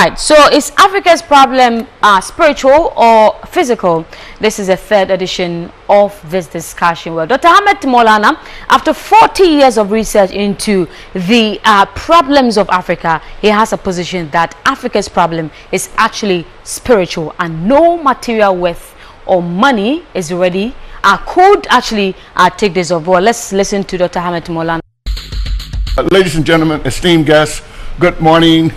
Right, so is Africa's problem spiritual or physical? This is a third edition of this discussion. Well, Dr. Ahmed Maulana, after 40 years of research into the problems of Africa, he has a position that Africa's problem is actually spiritual and no material wealth or money is ready could actually take this over. Well, let's listen to Dr. Ahmed Maulana. Ladies and gentlemen, esteemed guests, good morning.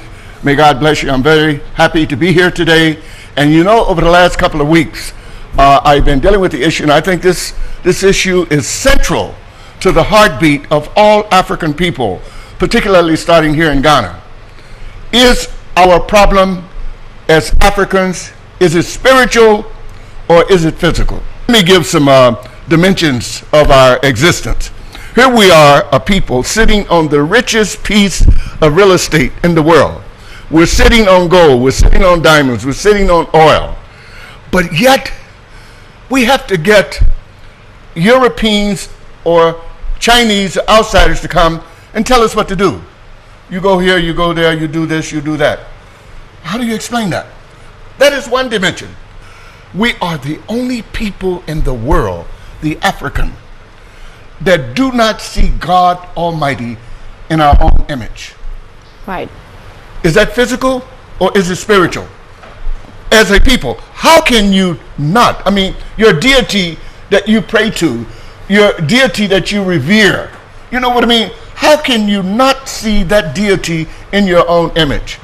May God bless you. I'm very happy to be here today. And you know, over the last couple of weeks, I've been dealing with the issue, and I think this issue is central to the heartbeat of all African people, particularly starting here in Ghana. Is our problem as Africans, is it spiritual or is it physical? Let me give some dimensions of our existence. Here we are, a people sitting on the richest piece of real estate in the world. We're sitting on gold, we're sitting on diamonds, we're sitting on oil. But yet, we have to get Europeans or Chinese outsiders to come and tell us what to do. You go here, you go there, you do this, you do that. How do you explain that? That is one dimension. We are the only people in the world, the African, that do not see God Almighty in our own image. Right. Is that physical or is it spiritual? As a people, how can you not? I mean, your deity that you pray to, your deity that you revere, you know what I mean? How can you not see that deity in your own image?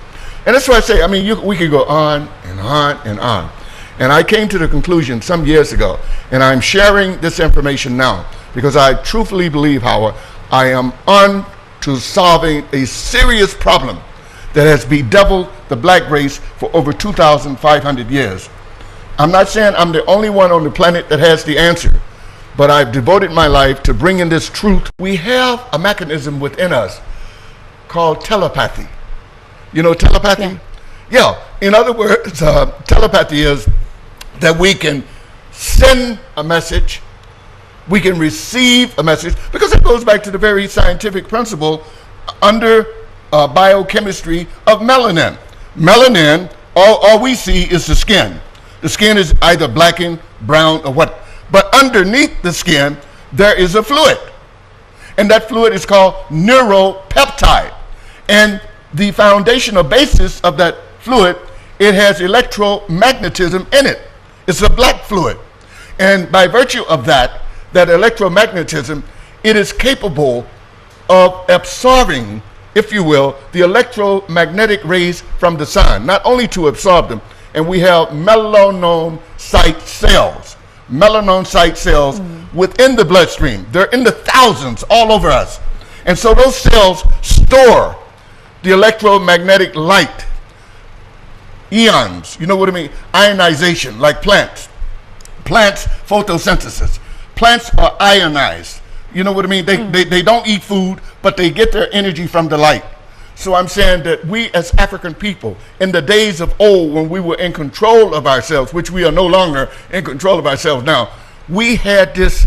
And that's why I say, I mean, we could go on and on and on. And I came to the conclusion some years ago, and I'm sharing this information now, because I truthfully believe, Howard, I am on to solving a serious problem that has bedeviled the black race for over 2,500 years. I'm not saying I'm the only one on the planet that has the answer, but I've devoted my life to bringing this truth. We have a mechanism within us called telepathy. You know telepathy? Yeah. In other words, telepathy is that we can send a message, we can receive a message, because it goes back to the very scientific principle under biochemistry of melanin. Melanin, all we see is the skin. The skin is either blackened, brown, or what. But underneath the skin, there is a fluid. And that fluid is called neuropeptide. And the foundational basis of that fluid, it has electromagnetism in it. It's a black fluid. And by virtue of that electromagnetism, it is capable of absorbing, if you will, the electromagnetic rays from the sun, not only to absorb them, and we have melanocyte cells. Melanocyte cells within the bloodstream. They're in the thousands all over us. And so those cells store the electromagnetic light, eons, you know what I mean? Ionization, like plants. Plants, photosynthesis. Plants are ionized. You know what I mean? They don't eat food, but they get their energy from the light. So I'm saying that we as African people, in the days of old when we were in control of ourselves, which we are no longer in control of ourselves now, we had this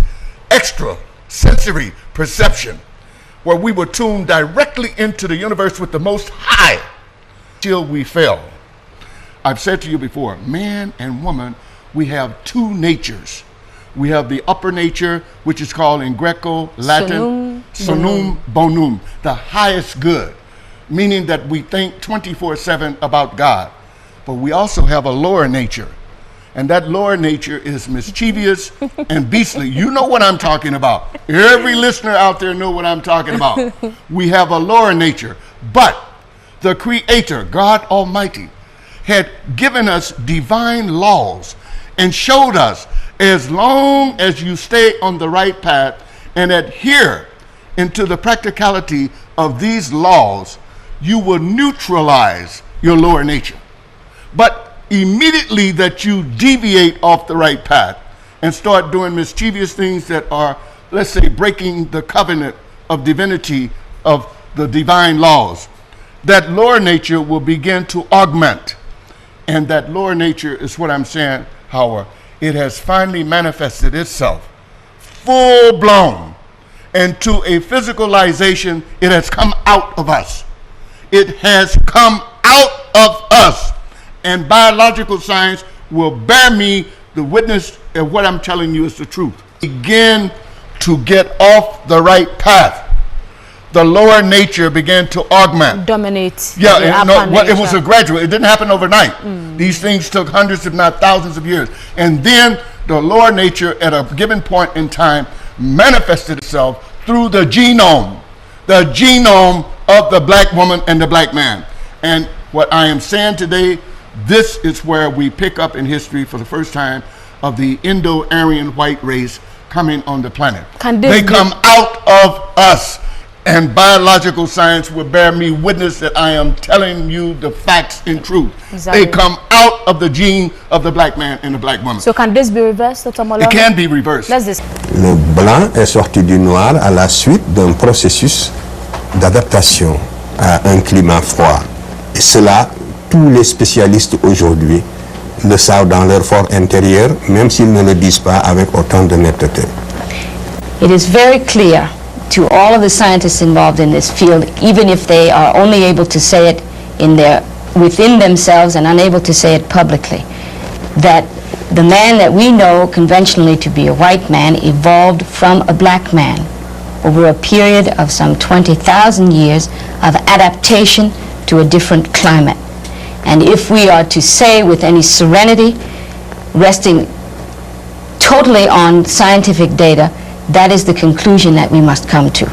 extra sensory perception where we were tuned directly into the universe with the Most High till we fell. I've said to you before, man and woman, we have two natures. We have the upper nature, which is called in Greco-Latin, sonum bonum, the highest good, meaning that we think 24/7 about God. But we also have a lower nature, and that lower nature is mischievous and beastly. You know what I'm talking about. Every listener out there know what I'm talking about. We have a lower nature, but the Creator, God Almighty, had given us divine laws and showed us, as long as you stay on the right path and adhere into the practicality of these laws, you will neutralize your lower nature. But immediately that you deviate off the right path and start doing mischievous things that are, let's say, breaking the covenant of divinity of the divine laws, that lower nature will begin to augment. And that lower nature is what I'm saying, Howard. It has finally manifested itself full blown into a physicalization. It has come out of us. It has come out of us. and biological science will bear me the witness of what I'm telling you is the truth. Begin to get off the right path. The lower nature began to augment. Dominate. Yeah, it was a gradual. It didn't happen overnight. These things took hundreds, if not thousands of years. And then the lower nature at a given point in time manifested itself through the genome of the black woman and the black man. And what I am saying today, this is where we pick up in history for the first time of the Indo-Aryan white race coming on the planet. They come out of us. And biological science will bear me witness that I am telling you the facts in truth. Exactly. They come out of the gene of the black man and the black woman. So can this be reversed, Dr. Maulana? It can be reversed. Le blanc est sorti du noir à la suite d'un processus d'adaptation à un climat froid. Et cela, tous les spécialistes aujourd'hui le savent dans leur fort intérieur, même s'ils ne le disent pas avec autant de netteté. It is very clear to all of the scientists involved in this field, even if they are only able to say it within themselves and unable to say it publicly, that the man that we know conventionally to be a white man evolved from a black man over a period of some 20,000 years of adaptation to a different climate. And if we are to say with any serenity, resting totally on scientific data, that is the conclusion that we must come to.